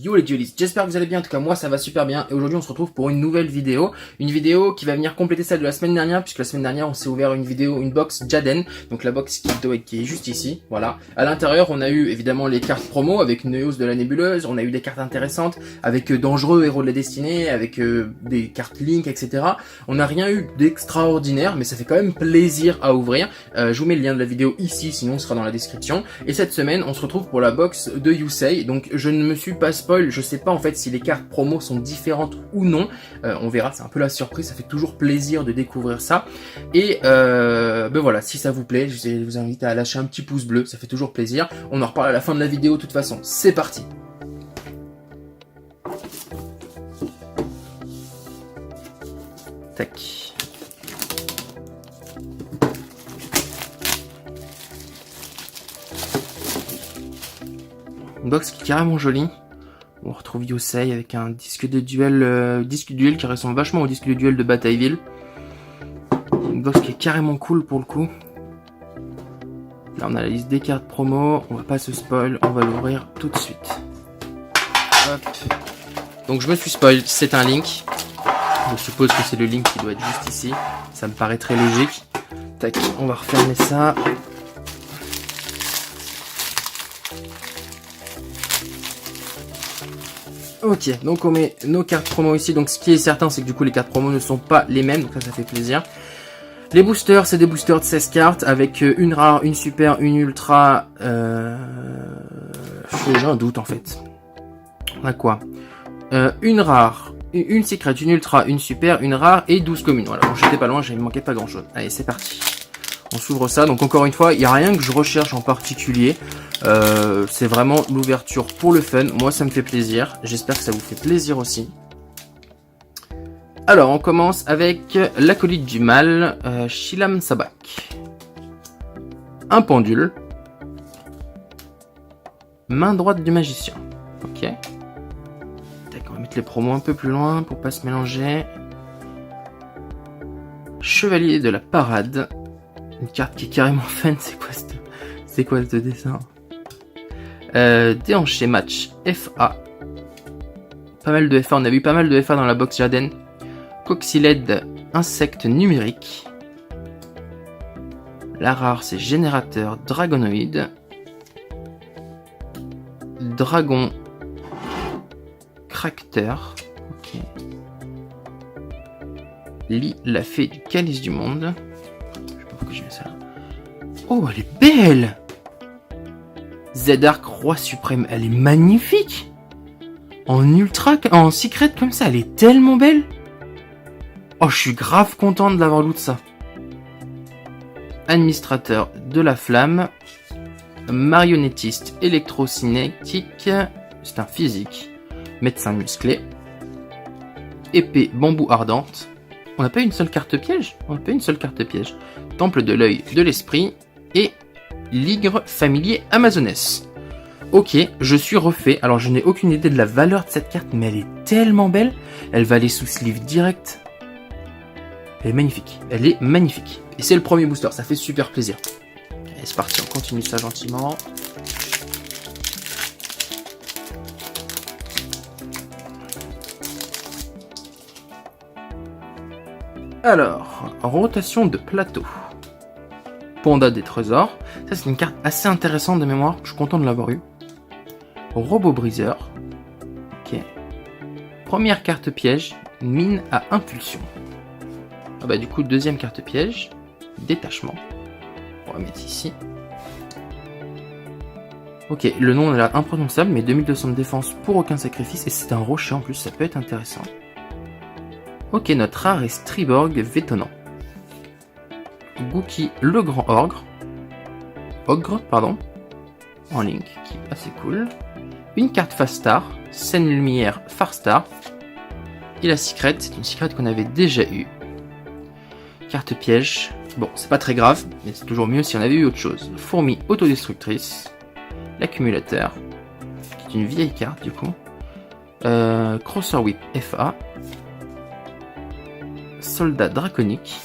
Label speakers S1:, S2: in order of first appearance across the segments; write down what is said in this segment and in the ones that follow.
S1: Yo les duelistes, j'espère que vous allez bien, en tout cas moi ça va super bien et aujourd'hui on se retrouve pour une nouvelle vidéo qui va venir compléter celle de la semaine dernière puisque la semaine dernière on s'est ouvert une box Jaden, donc la box qui est juste ici, voilà. À l'intérieur on a eu évidemment les cartes promo avec Neos de la nébuleuse, on a eu des cartes intéressantes avec Dangereux, Héros de la destinée, avec des cartes Link, etc. On n'a rien eu d'extraordinaire mais ça fait quand même plaisir à ouvrir. Je vous mets le lien de la vidéo ici, sinon ce sera dans la description. Et cette semaine on se retrouve pour la box de Yusei, donc je ne me suis pas spoil, je sais pas en fait si les cartes promo sont différentes ou non, on verra, c'est un peu la surprise, ça fait toujours plaisir de découvrir ça. Et ben voilà, si ça vous plaît, je vous invite à lâcher un petit pouce bleu, ça fait toujours plaisir. On en reparle à la fin de la vidéo de toute façon, c'est parti. Tac. Une box qui est carrément jolie. On retrouve Yusei avec un disque de duel qui ressemble vachement au disque de duel de Batailleville. Une box qui est carrément cool pour le coup. Là on a la liste des cartes promo, on va pas se spoil, on va l'ouvrir tout de suite. Hop. Donc je me suis spoil, c'est un Link. Je suppose que c'est le Link qui doit être juste ici. Ça me paraît très logique. Tac, on va refermer ça. Ok, donc on met nos cartes promo ici. Donc ce qui est certain, c'est que du coup les cartes promo ne sont pas les mêmes. Donc ça fait plaisir. Les boosters, c'est des boosters de 16 cartes avec une rare, une super, une ultra. J'ai un doute en fait. On a quoi? Une rare, une secret, une ultra, une super, une rare et 12 communes. Voilà, bon, j'étais pas loin, il me manquait pas grand chose. Allez, c'est parti. On s'ouvre ça, donc encore une fois, il n'y a rien que je recherche en particulier. C'est vraiment l'ouverture pour le fun. Moi, ça me fait plaisir. J'espère que ça vous fait plaisir aussi. Alors, on commence avec l'acolyte du mal, Shilam Sabak. Un pendule. Main droite du magicien. Ok. Tac, on va mettre les promos un peu plus loin pour pas se mélanger. Chevalier de la parade. Une carte qui est carrément fun, c'est quoi ce dessin? Déhanché match FA. Pas mal de FA, on a vu pas mal de FA dans la box Jaden. Coxyled insecte numérique. La rare c'est générateur dragonoïde. Dragon cracteur. Ok. Lit la fée du calice du monde. Je mets ça. Oh, elle est belle! Z-Arc Roi Suprême, elle est magnifique! En ultra, en secret comme ça, elle est tellement belle! Oh, je suis grave content de l'avoir loot ça. Administrateur de la flamme. Marionnettiste électrocinétique. C'est un physique. Médecin musclé. Épée bambou ardente. On n'a pas une seule carte piège? On n'a pas une seule carte piège. Temple de l'œil de l'esprit et Ligre familier Amazoness. Ok, je suis refait. Alors je n'ai aucune idée de la valeur de cette carte, mais elle est tellement belle. Elle va aller sous sleeve direct. Elle est magnifique. Elle est magnifique. Et c'est le premier booster, ça fait super plaisir. Allez, c'est parti, on continue ça gentiment. Alors, rotation de plateau. Panda des trésors. Ça, c'est une carte assez intéressante de mémoire. Je suis content de l'avoir eu. Robot briseur. Ok. Première carte piège. Mine à impulsion. Ah bah, du coup, deuxième carte piège. Détachement. On va mettre ici. Ok, le nom est là imprononçable, mais 2200 de défense pour aucun sacrifice. Et c'est un rocher en plus, ça peut être intéressant. Ok, notre rare est Striborg Vétonnant. Gookie le grand ogre, pardon, en Link, qui est assez cool. Une carte Fast Star, Scène Lumière Farstar. Et la secret, c'est une secret qu'on avait déjà eue. Carte piège, bon, c'est pas très grave, mais c'est toujours mieux si on avait eu autre chose. Fourmi autodestructrice, l'accumulateur, qui est une vieille carte du coup. Crosser Whip FA. Soldat draconique,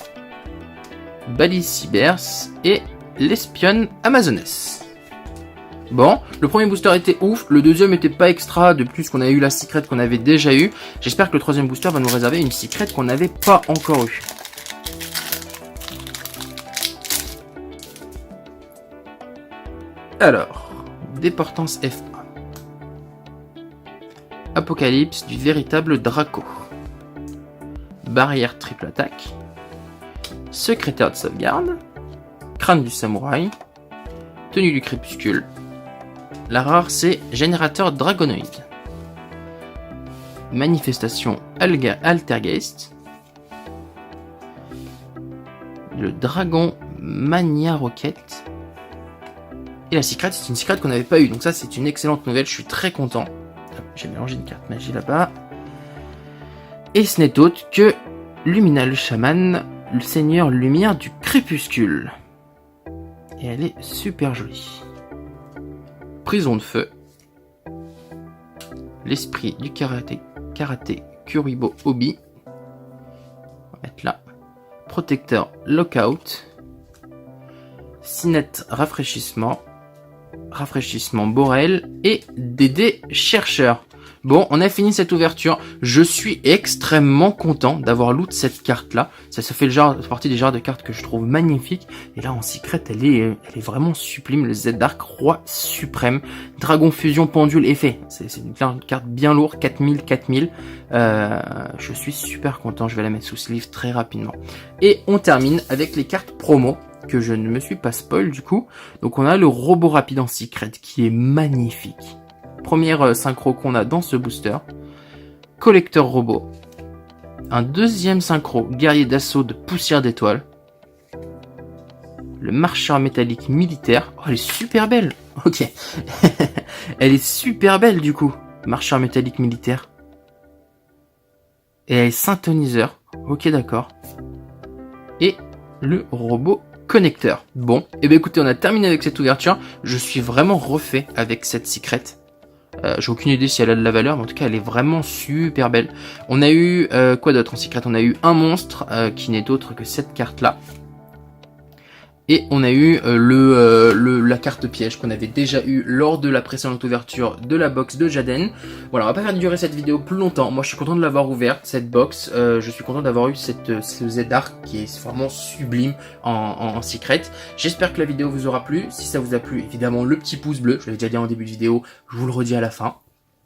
S1: Balise Cybers et l'espionne Amazoness. Bon, le premier booster était ouf, le deuxième était pas extra, de plus qu'on a eu la secret qu'on avait déjà eu. J'espère que le troisième booster va nous réserver une secret qu'on n'avait pas encore eu. Alors, déportance F1. Apocalypse du véritable Draco. Barrière triple attaque. Secrétaire de sauvegarde. Crâne du samouraï. Tenue du crépuscule. La rare c'est générateur dragonoïde. Manifestation Altergeist. Le dragon Mania Rocket. Et la secret, c'est une secret qu'on n'avait pas eu. Donc ça, c'est une excellente nouvelle. Je suis très content. J'ai mélangé une carte magie là-bas. Et ce n'est autre que Luminal Shaman, le seigneur lumière du crépuscule. Et elle est super jolie. Prison de feu. L'esprit du karaté Kuribo Obi. On va mettre là. Protecteur Lockout. Sinette rafraîchissement. Rafraîchissement Borel et Dédé chercheur. Bon, on a fini cette ouverture. Je suis extrêmement content d'avoir loot cette carte là. Ça se fait partie des genres de cartes que je trouve magnifiques. Et là en secret, elle est vraiment sublime. Le Z Dark Roi suprême. Dragon fusion pendule effet. C'est une carte bien lourde. 4000. Je suis super content. Je vais la mettre sous sleeve très rapidement. Et on termine avec les cartes promo, que je ne me suis pas spoil du coup. Donc on a le robot rapide en secret qui est magnifique. Première synchro qu'on a dans ce booster. Collecteur robot. Un deuxième synchro, guerrier d'assaut de poussière d'étoiles. Le marcheur métallique militaire. Oh, elle est super belle. Ok. Elle est super belle du coup. Marcheur métallique militaire. Et elle est synthoniseur. Ok, d'accord. Et le robot connecteur. Bon, et bien écoutez, on a terminé avec cette ouverture. Je suis vraiment refait avec cette secret. J'ai aucune idée si elle a de la valeur, mais en tout cas elle est vraiment super belle. On a eu quoi d'autre en secret? On a eu un monstre qui n'est autre que cette carte là. Et on a eu la carte piège qu'on avait déjà eu lors de la précédente ouverture de la box de Jaden. Voilà, on va pas faire durer cette vidéo plus longtemps. Moi je suis content de l'avoir ouverte, cette box. Je suis content d'avoir eu ce Z Dark qui est vraiment sublime en secret. J'espère que la vidéo vous aura plu. Si ça vous a plu, évidemment le petit pouce bleu, je l'avais déjà dit en début de vidéo, je vous le redis à la fin.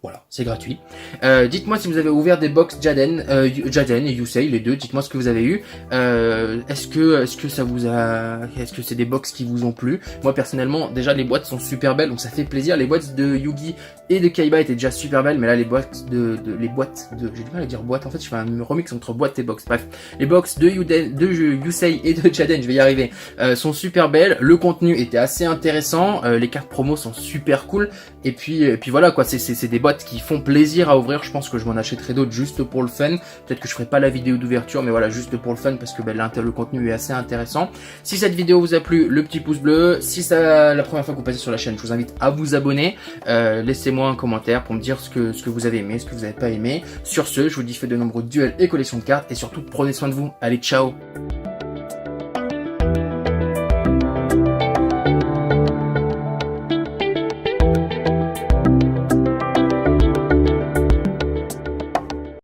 S1: Voilà, c'est gratuit. Dites-moi si vous avez ouvert des box Jaden et Yusei, les deux. Dites-moi ce que vous avez eu. Est-ce que ça vous a, est-ce que c'est des box qui vous ont plu? Moi personnellement, déjà les boîtes sont super belles, donc ça fait plaisir. Les boîtes de Yugi et de Kaiba étaient déjà super belles, mais là les boîtes j'ai du mal à dire boîte. En fait, je fais un remix entre boîte et box. Bref, les box de Yusei et de Jaden, je vais y arriver, sont super belles. Le contenu était assez intéressant. Les cartes promo sont super cool. Et puis voilà quoi, c'est des boîtes qui font plaisir à ouvrir. Je pense que je m'en achèterai d'autres juste pour le fun. Peut-être que je ferai pas la vidéo d'ouverture, mais voilà, juste pour le fun parce que le contenu est assez intéressant. Si cette vidéo vous a plu, le petit pouce bleu. Si c'est la première fois que vous passez sur la chaîne, je vous invite à vous abonner. Laissez-moi un commentaire pour me dire ce que vous avez aimé, ce que vous n'avez pas aimé. Sur ce, je vous dis faites de nombreux duels et collections de cartes et surtout prenez soin de vous. Allez, ciao!